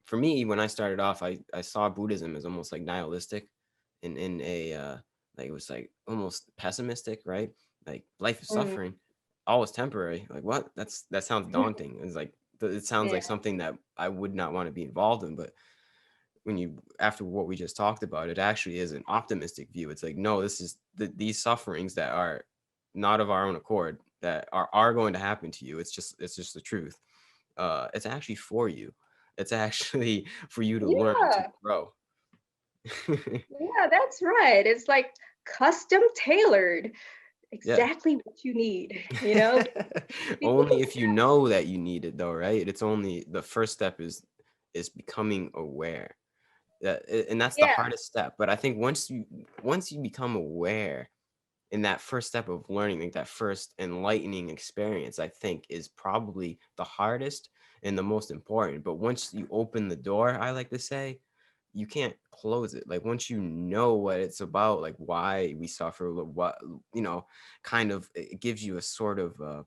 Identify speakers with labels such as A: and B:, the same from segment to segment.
A: for me, when I started off, I saw Buddhism as almost like nihilistic, in a like, it was like almost pessimistic, right? Like, life is
B: Mm.
A: suffering, all is temporary. Like, what? That sounds daunting. It's like, it sounds
B: Yeah.
A: like something that I would not want to be involved in. But when you, after what we just talked about, it actually is an optimistic view. It's like, no, this is these sufferings that are not of our own accord, that are going to happen to you. It's just the truth. It's actually for you. It's actually for you to learn and to
B: Yeah.
A: grow.
B: Yeah, that's right. It's like custom tailored,
A: Yeah.
B: exactly what you need, you know?
A: Only if you know that you need it, though, right? It's only the first step is becoming aware. And that's the
B: Yeah.
A: hardest step. But I think once you become aware, in that first step of learning, like that first enlightening experience, I think is probably the hardest and the most important. But once you open the door, I like to say, you can't close it. Like, once you know what it's about, like why we suffer, what, kind of, it gives you a sort of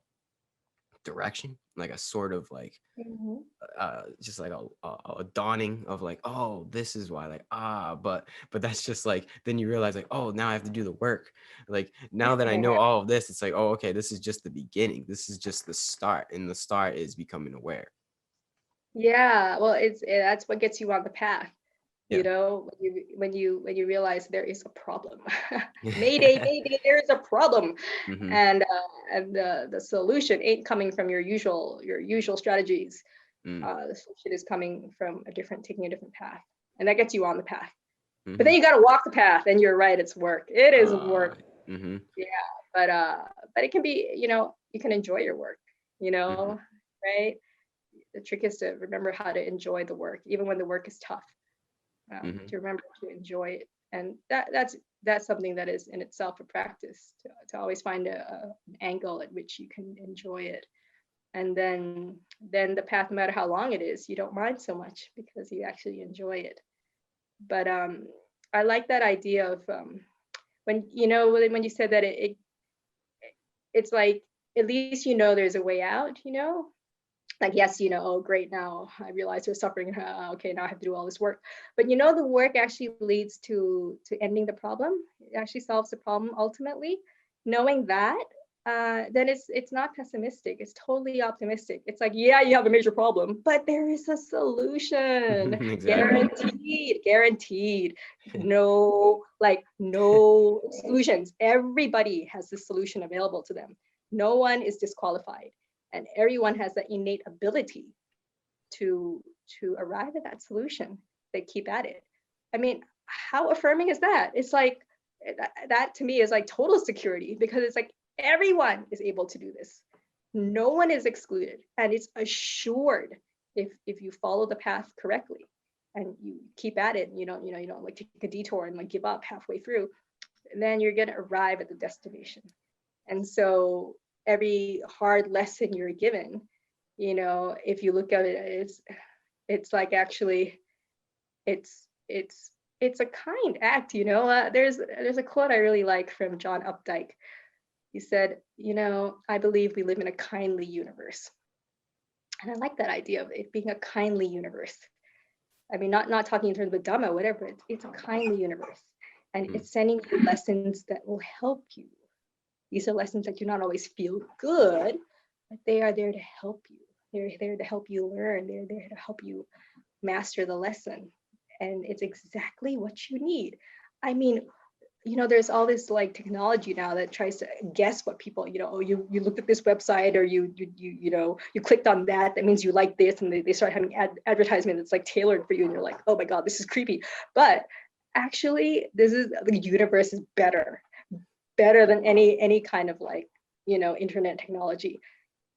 A: direction, like a sort of like,
B: Mhm.
A: just like a dawning of like, oh, this is why, like, but that's just like, then you realize like, oh, now I have to do the work. Like, now that I know all of this, it's like, oh, okay, this is just the beginning, this is just the start, and the start is becoming aware.
B: Yeah, well, that's what gets you on the path.
A: Yeah.
B: When you realize there is a problem. Mayday, mayday, there is a problem.
A: Mm-hmm.
B: And the solution ain't coming from your usual strategies.
A: Mm.
B: The solution is coming from taking a different path, and that gets you on the path. But
A: Mm-hmm.
B: then you got to walk the path, and you're right, it's work. It is
A: uh
B: work.
A: mm-hmm.
B: Yeah, but it can be, you can enjoy your work,
A: Mm-hmm.
B: right? The trick is to remember how to enjoy the work, even when the work is tough.
A: Mm-hmm.
B: To remember to enjoy it, and that's something that is in itself a practice, to always find an angle at which you can enjoy it, and then the path, no matter how long it is, you don't mind so much because you actually enjoy it. But I like that idea of, when you said that it's like, at least there's a way out, like, yes, oh great, now I realize they're suffering, okay, now I have to do all this work. But the work actually leads to ending the problem. It actually solves the problem ultimately. Knowing that, then it's not pessimistic, it's totally optimistic. It's like, yeah, you have a major problem, but there is a solution.
A: Exactly.
B: Guaranteed. No exclusions. Everybody has the solution available to them. No one is disqualified, and everyone has that innate ability to arrive at that solution. They keep at it. I mean, how affirming is that? It's like, that to me is like total security, because it's like everyone is able to do this. No one is excluded, and it's assured if you follow the path correctly and you keep at it, and you don't like take a detour and like give up halfway through, then you're going to arrive at the destination. And so every hard lesson you're given, if you look at it, it's like, actually, it's a kind act. There's a quote I really like from John Updike. He said, I believe we live in a kindly universe. And I like that idea of it being a kindly universe. I mean, not talking in terms of Dhamma, whatever. It's a kindly universe, and
A: Mm.
B: it's sending you lessons that will help you. These are lessons that do not always feel good, but they are there to help you. They're there to help you learn. They're there to help you master the lesson. And it's exactly what you need. I mean, there's all this like technology now that tries to guess what people, oh, you looked at this website, or you clicked on that means you like this, and they start having advertisement that's like tailored for you, and you're like, oh my God, this is creepy. But actually, the universe is better than any kind of like, internet technology.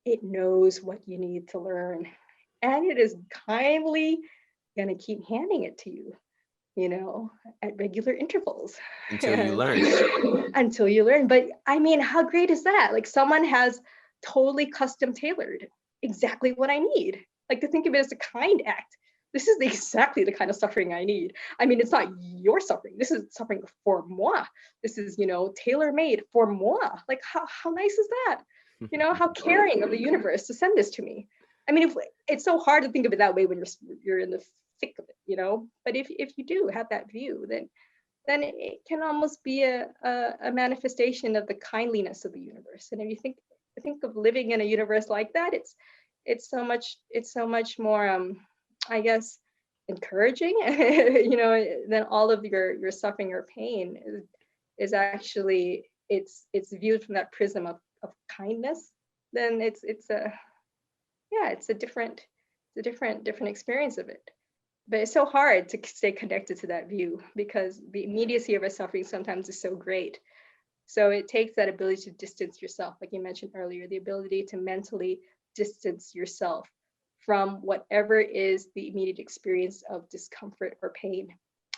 B: It knows what you need to learn, and it is kindly going to keep handing it to you, at regular intervals.
A: Until you learn.
B: Until you learn. But I mean, how great is that? Like, someone has totally custom tailored exactly what I need. Like, to think of it as a kind act. This is exactly the kind of suffering I need. I mean, it's not your suffering. This is suffering for moi. This is, tailor made for moi. Like, how nice is that? How caring of the universe to send this to me. I mean, if it's so hard to think of it that way when you're in the thick of it, you know. But if you do have that view, then it can almost be a manifestation of the kindliness of the universe. And if you think of living in a universe like that, it's so much more I guess encouraging, you know, than all of your suffering or pain is actually it's viewed from that prism of kindness. Then it's a yeah, it's a different experience of it. But it's so hard to stay connected to that view because the immediacy of our suffering sometimes is so great. So it takes that ability to distance yourself, like you mentioned earlier, the ability to mentally distance yourself from whatever is the immediate experience of discomfort or pain,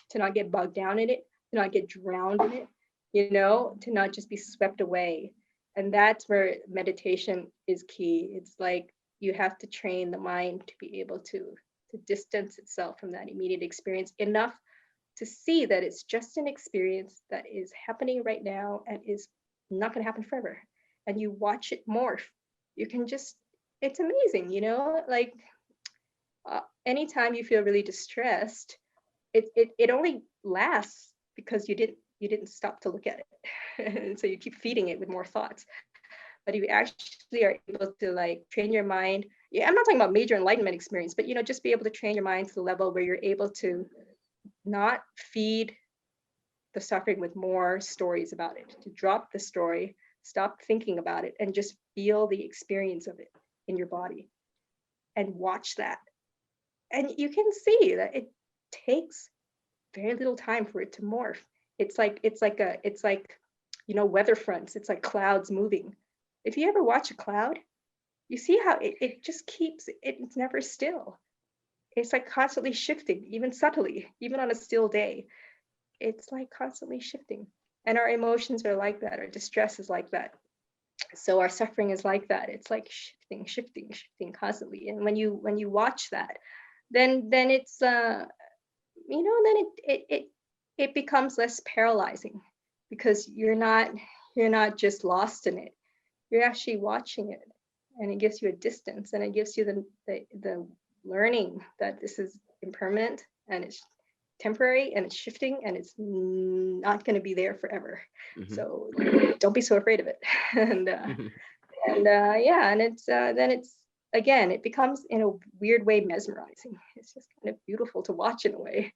B: to not get bogged down in it, to not get drowned in it, you know, to not just be swept away. And that's where meditation is key. It's like you have to train the mind to be able to distance itself from that immediate experience enough to see that it's just an experience that is happening right now and is not going to happen forever. And you watch it morph. You can just, it's amazing, you know, like anytime you feel really distressed, it only lasts because you didn't stop to look at it. And so you keep feeding it with more thoughts. But if you actually are able to like train your mind, yeah, I'm not talking about major enlightenment experience, but you know, just be able to train your mind to the level where you're able to not feed the suffering with more stories about it, to drop the story, stop thinking about it, and just feel the experience of it in your body and watch that. And you can see that it takes very little time for it to morph. It's like you know, weather fronts. It's like clouds moving. If you ever watch a cloud, you see how it just keeps it's never still. It's like constantly shifting, even subtly, even on a still day. It's like constantly shifting. And our emotions are like that, our distress is like that. So our suffering is like that. It's like shifting, shifting, shifting constantly. And when you watch that, then it's you know, then it becomes less paralyzing because you're not just lost in it. You're actually watching it, and it gives you a distance, and it gives you the learning that this is impermanent and it's temporary and it's shifting and it's not going to be there forever.
A: Hmm.
B: So don't be so afraid of it. and yeah, and it's then it's again it becomes in a weird way mesmerizing. It's just kind of beautiful to watch in a way,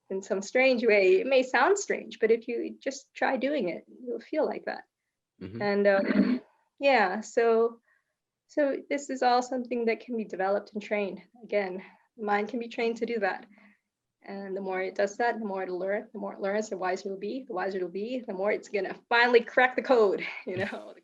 B: in some strange way. It may sound strange, but if you just try doing it, you'll feel like that.
A: Hmm.
B: And yeah, so this is all something that can be developed and trained. Again, the mind can be trained to do that. And the more it does that, the more it'll learn. The more it learns, the wiser it'll be. The wiser it'll be, the more it's gonna finally crack the code. You know, the